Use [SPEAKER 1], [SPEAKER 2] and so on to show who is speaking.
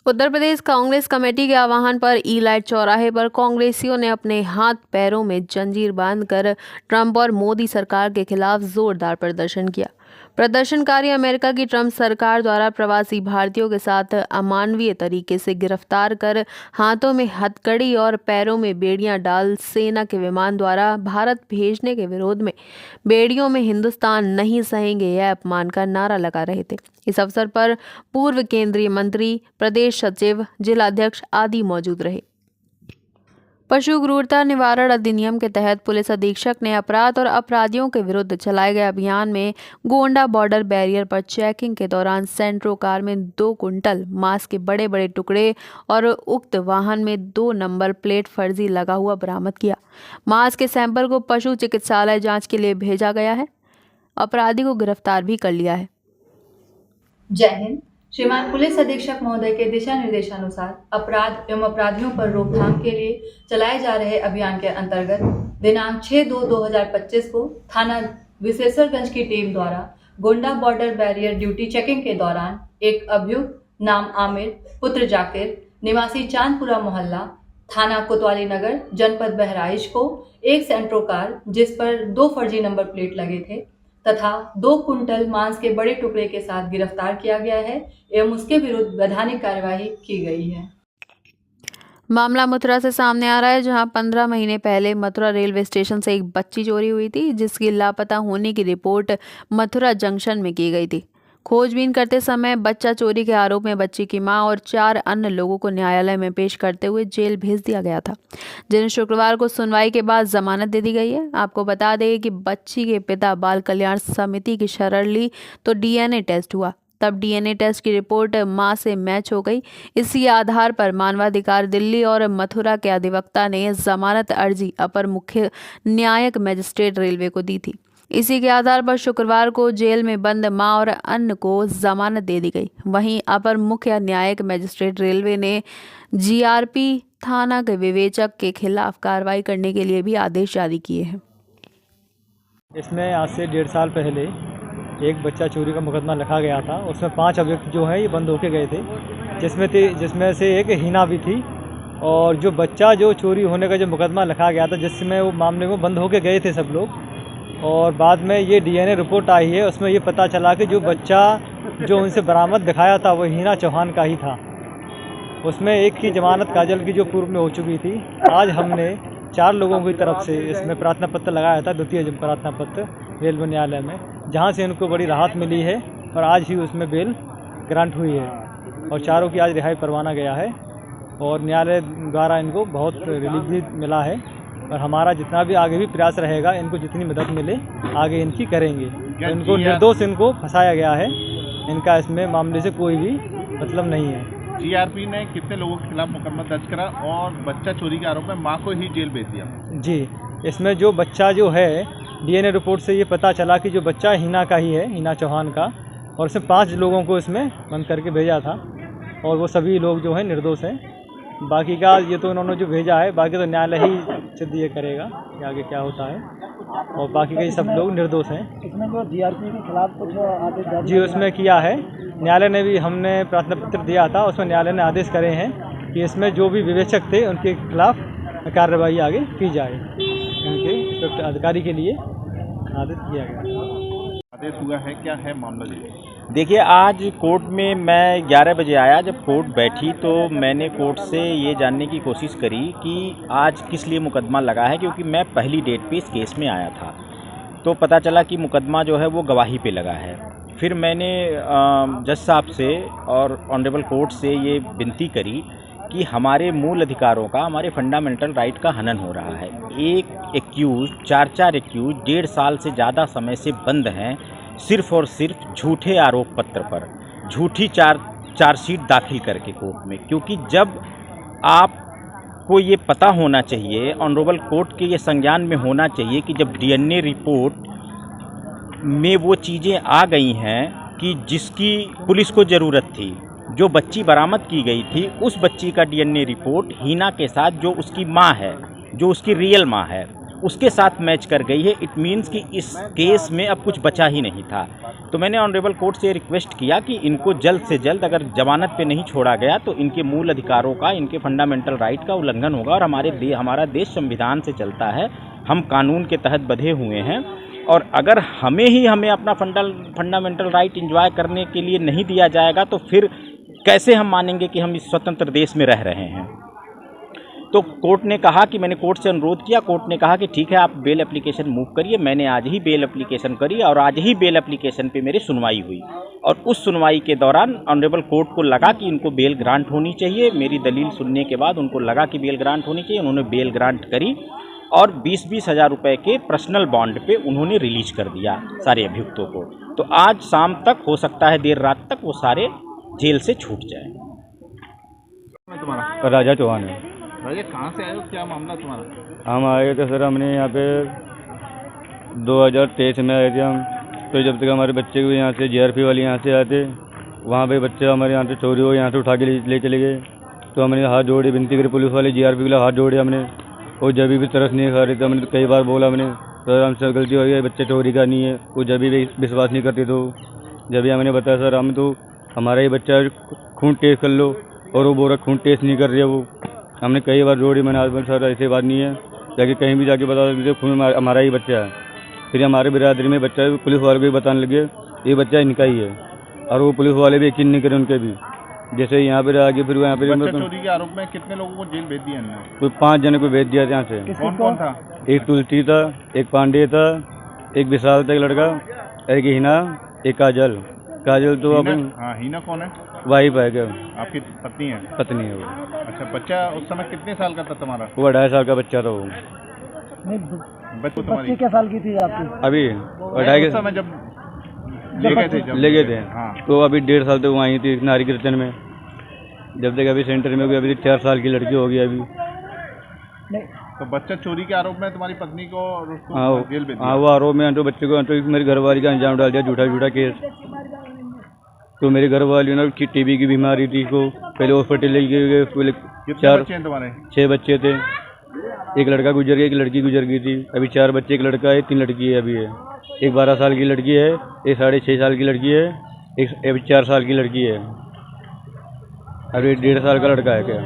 [SPEAKER 1] Uttar Pradesh Congress committee के आह्वान पर ई-लाइट चौराहे पर कांग्रेसियों ने अपने हाथ पैरों में जंजीर बांधकर ट्रंप और मोदी सरकार के खिलाफ जोरदार प्रदर्शन किया। प्रदर्शनकारी अमेरिका की ट्रंप सरकार द्वारा प्रवासी भारतीयों के साथ अमानवीय तरीके से गिरफ्तार कर हाथों में हथकड़ी और पैरों में बेड़ियां डाल सेना के विमान द्वारा भारत भेजने के विरोध में बेड़ियों में हिंदुस्तान नहीं सहेंगे यह अपमान का नारा लगा रहे थे। इस अवसर पर पूर्व केंद्रीय मंत्री, प्रदेश सचिव, जिलाध्यक्ष आदि मौजूद रहे। पशु क्रूरता निवारण अधिनियम के तहत पुलिस अधीक्षक ने अपराध और अपराधियों के विरुद्ध चलाए गए अभियान में गोंडा बॉर्डर बैरियर पर चेकिंग के दौरान सेंट्रो कार में 2 कुंटल मांस के बड़े बड़े टुकड़े और उक्त वाहन में 2 नंबर प्लेट फर्जी लगा हुआ बरामद किया। मांस के सैंपल को पशु चिकित्सालय जाँच के लिए भेजा गया है। अपराधी को गिरफ्तार भी कर लिया है।
[SPEAKER 2] जय हिंद। श्रीमान पुलिस अधीक्षक महोदय के दिशा निर्देशानुसार अपराध एवं अपराधियों पर रोकथाम के लिए चलाए जा रहे अभियान के अंतर्गत दिनांक 6/2/2025 को थाना विशेषरगंज की टीम द्वारा Gonda border barrier duty checking के दौरान एक अभियुक्त नाम आमिर पुत्र जाकिर निवासी चांदपुरा मोहल्ला थाना कोतवाली नगर जनपद बहराइच को एक सेंट्रो कार जिस पर 2 फर्जी नंबर प्लेट लगे थे तथा 2 कुंटल मांस के बड़े टुकड़े के साथ गिरफ्तार किया गया है एवं उसके विरुद्ध वैधानिक कार्यवाही की गई है।
[SPEAKER 1] मामला मथुरा से सामने आ रहा है, जहां 15 महीने पहले मथुरा रेलवे स्टेशन से एक बच्ची चोरी हुई थी, जिसकी लापता होने की रिपोर्ट मथुरा जंक्शन में की गई थी। खोजबीन करते समय बच्चा चोरी के आरोप में बच्ची की मां और 4 अन्य लोगों को न्यायालय में पेश करते हुए जेल भेज दिया गया था, जिन्हें शुक्रवार को सुनवाई के बाद जमानत दे दी गई है। आपको बता दें कि बच्ची के पिता बाल कल्याण समिति की शरण ली तो डीएनए टेस्ट हुआ, तब डीएनए टेस्ट की रिपोर्ट मां से मैच हो गई। इसी आधार पर मानवाधिकार दिल्ली और मथुरा के अधिवक्ता ने जमानत अर्जी अपर मुख्य न्यायिक मजिस्ट्रेट रेलवे को दी थी। इसी के आधार पर शुक्रवार को जेल में बंद मां और अन्य को जमानत दे दी गई। वहीं अपर मुख्य न्यायिक मजिस्ट्रेट रेलवे ने जीआरपी थाना के विवेचक के खिलाफ कार्रवाई करने के लिए भी आदेश जारी किए हैं।
[SPEAKER 3] इसमें आज से 1.5 साल पहले एक बच्चा चोरी का मुकदमा लिखा गया था। उसमें 5 अभियुक्त जो हैं ये बंद होके गए थे, जिसमें से एक हीना भी थी। और जो बच्चा जो चोरी होने का जो मुकदमा लिखा गया था, जिसमें वो मामले में बंद होके गए थे सब लोग, और बाद में ये डीएनए रिपोर्ट आई है। उसमें ये पता चला कि जो बच्चा जो उनसे बरामद दिखाया था वो हीना चौहान का ही था। उसमें एक की जमानत काजल की जो पूर्व में हो चुकी थी। आज हमने 4 लोगों की तरफ से इसमें प्रार्थना पत्र लगाया था, द्वितीय प्रार्थना पत्र रेलवे न्यायालय में, जहां से इनको बड़ी राहत मिली है और आज ही उसमें बेल ग्रांट हुई है और 4 की आज रिहाई परवाना गया है और न्यायालय द्वारा इनको बहुत रिलीफ भी मिला है। और हमारा जितना भी आगे भी प्रयास रहेगा, इनको जितनी मदद मिले आगे इनकी करेंगे। तो इनको निर्दोष इनको फंसाया गया है, इनका इसमें मामले से कोई भी मतलब नहीं है।
[SPEAKER 4] जीआरपी ने कितने लोगों के खिलाफ मुकदमा दर्ज करा और बच्चा चोरी के आरोप में मां को ही जेल भेज दिया?
[SPEAKER 3] जी, इसमें जो बच्चा जो है डीएनए रिपोर्ट से ये पता चला कि जो बच्चा हीना का ही है, हीना चौहान का, और इसमें 5 लोगों को इसमें बंद करके भेजा था और वो सभी लोग जो हैं निर्दोष हैं। बाकी का ये तो उन्होंने जो भेजा है, बाकी तो न्यायालय ही सिद्ध ये करेगा कि आगे क्या होता है, और बाकी के सब लोग निर्दोष हैं।
[SPEAKER 5] इसमें जो जीआरपी के खिलाफ कुछ आदेश
[SPEAKER 3] जी उसमें किया है न्यायालय ने भी, हमने प्रार्थना पत्र दिया था, उसमें न्यायालय ने आदेश करे हैं कि इसमें जो भी विवेचक थे उनके खिलाफ कार्रवाई आगे की जाए। उनके अधिकारी के लिए आदेश किया गया।
[SPEAKER 4] आदेश हुआ है, क्या है मामला?
[SPEAKER 6] देखिए, आज कोर्ट में मैं 11 बजे आया। जब कोर्ट बैठी तो मैंने कोर्ट से ये जानने की कोशिश करी कि आज किस लिए मुकदमा लगा है, क्योंकि मैं पहली डेट पे इस केस में आया था। तो पता चला कि मुकदमा जो है वो गवाही पे लगा है। फिर मैंने जज साहब से और ऑनरेबल कोर्ट से ये विनती करी कि हमारे मूल अधिकारों का, हमारे फंडामेंटल राइट का हनन हो रहा है। एक एक्यूज, 4 एक्यूज 1.5 साल से ज़्यादा समय से बंद हैं, सिर्फ़ और सिर्फ झूठे आरोप पत्र पर, झूठी चार्जशीट दाखिल करके कोर्ट में। क्योंकि जब आपको ये पता होना चाहिए, ऑनरेबल कोर्ट के ये संज्ञान में होना चाहिए कि जब डीएनए रिपोर्ट में वो चीज़ें आ गई हैं कि जिसकी पुलिस को ज़रूरत थी, जो बच्ची बरामद की गई थी, उस बच्ची का डीएनए रिपोर्ट हीना के साथ जो उसकी माँ है, जो उसकी रियल माँ है, उसके साथ मैच कर गई है। इट मीन्स कि इस केस में अब कुछ बचा ही नहीं था। तो मैंने ऑनरेबल कोर्ट से रिक्वेस्ट किया कि इनको जल्द से जल्द, अगर जमानत पे नहीं छोड़ा गया तो इनके मूल अधिकारों का, इनके फंडामेंटल राइट का उल्लंघन होगा। और हमारा देश संविधान से चलता है, हम कानून के तहत बंधे हुए हैं, और अगर हमें अपना फंडामेंटल राइट एंजॉय करने के लिए नहीं दिया जाएगा तो फिर कैसे हम मानेंगे कि हम इस स्वतंत्र देश में रह रहे हैं। तो कोर्ट ने कहा कि, मैंने कोर्ट से अनुरोध किया, कोर्ट ने कहा कि ठीक है आप बेल एप्लीकेशन मूव करिए। मैंने आज ही बेल एप्लीकेशन करी और आज ही बेल एप्लीकेशन पे मेरी सुनवाई हुई, और उस सुनवाई के दौरान ऑनरेबल कोर्ट को लगा कि इनको बेल ग्रांट होनी चाहिए। मेरी दलील सुनने के बाद उनको लगा कि बेल ग्रांट होनी चाहिए, उन्होंने बेल ग्रांट करी और 20-20 हज़ार रुपये के पर्सनल बॉन्ड पे उन्होंने रिलीज कर दिया सारे अभियुक्तों को। तो आज शाम तक, हो सकता है देर रात तक, वो सारे जेल से छूट जाए।
[SPEAKER 4] तुम्हारा
[SPEAKER 7] राजा चौहान है।
[SPEAKER 4] राजा, कहाँ से आए हो, क्या मामला तुम्हारा?
[SPEAKER 7] हम आए थे सर, हमने यहाँ पे 2023 में आए थे हम। तो जब तक हमारे बच्चे को यहाँ से जीआरपी वाले यहाँ से आए थे, वहाँ पे बच्चे हमारे यहाँ से चोरी हो, यहाँ से उठा के ले चले गए। तो हमने हाथ जोड़े, विनती करी पुलिस वाले, जीआरपी के लिए हाथ जोड़े हमने, और जब भी तरस नहीं खा रहे थे। हमने कई बार बोला हमने, सर हमसे गलती हो गई, बच्चे चोरी का नहीं है। वो जब भी विश्वास नहीं करते, तो जब भी हमने बताया सर हम तो हमारा ही बच्चा खून टेस्ट कर लो, और वो बोला खून टेस्ट नहीं कर रहे वो। हमने कई बार जोड़ी, मैंने आज सर ऐसी बात नहीं है, जाके कहीं भी जाके बता देते खून हमारा ही बच्चा है। फिर हमारे बिरादरी में बच्चा है, पुलिस वाले को भी बताने लगे ये बच्चा इनका ही है, और वो पुलिस वाले भी यकीन नहीं करे उनके भी। जैसे यहाँ पे आगे फिर यहाँ पे
[SPEAKER 4] बच्चा चोरी के आरोप में कितने लोगों को जेल भेज दिया इन्होंने?
[SPEAKER 7] कोई 5 जने को भेज दिया था यहाँ से।
[SPEAKER 4] कौन कौन था?
[SPEAKER 7] एक तुलसी था, एक पांडे था, एक विशाल था एक लड़का, एक हिना, एक काजल। काजल तो अब
[SPEAKER 4] हाँ, हिना कौन है?
[SPEAKER 7] वाइफ है क्या,
[SPEAKER 4] आपकी पत्नी है?
[SPEAKER 7] पत्नी है वो।
[SPEAKER 4] अच्छा, बच्चा उस समय कितने साल का था तुम्हारा?
[SPEAKER 7] वो 2.5 साल का बच्चा था वो।
[SPEAKER 4] बच्चा तुम्हारी
[SPEAKER 5] क्या साल की थी आपकी?
[SPEAKER 7] अभी 2.5
[SPEAKER 4] उस समय जब
[SPEAKER 7] ले गए थे।
[SPEAKER 4] हाँ।
[SPEAKER 7] तो अभी 1.5 साल तक वो आई थी नारी कीर्तन में, जब तक अभी सेंटर में हो गई, अभी 4 साल की लड़की हो गई अभी।
[SPEAKER 4] तो बच्चा चोरी के आरोप में तुम्हारी पत्नी को और उसको जेल भेज दिया?
[SPEAKER 7] हाँ, वो आरोप में तो बच्चे को तो मेरी घरवाली का अंजाम डाल दिया, झूठा केस। तो मेरी घरवाली ने टीबी की बीमारी थी, को पहले हॉस्पिटल ले गए।
[SPEAKER 4] कितने बच्चे हैं तुम्हारे?
[SPEAKER 7] 6 बच्चे थे, एक लड़का गुजर गया, एक लड़की गुजर गई थी। अभी 4 बच्चे, एक लड़का है, 3 लड़की है अभी है। एक 12 साल की लड़की है, एक 6.5 साल की लड़की है, एक 4 साल की लड़की है, अभी 1.5 साल का लड़का है क्या।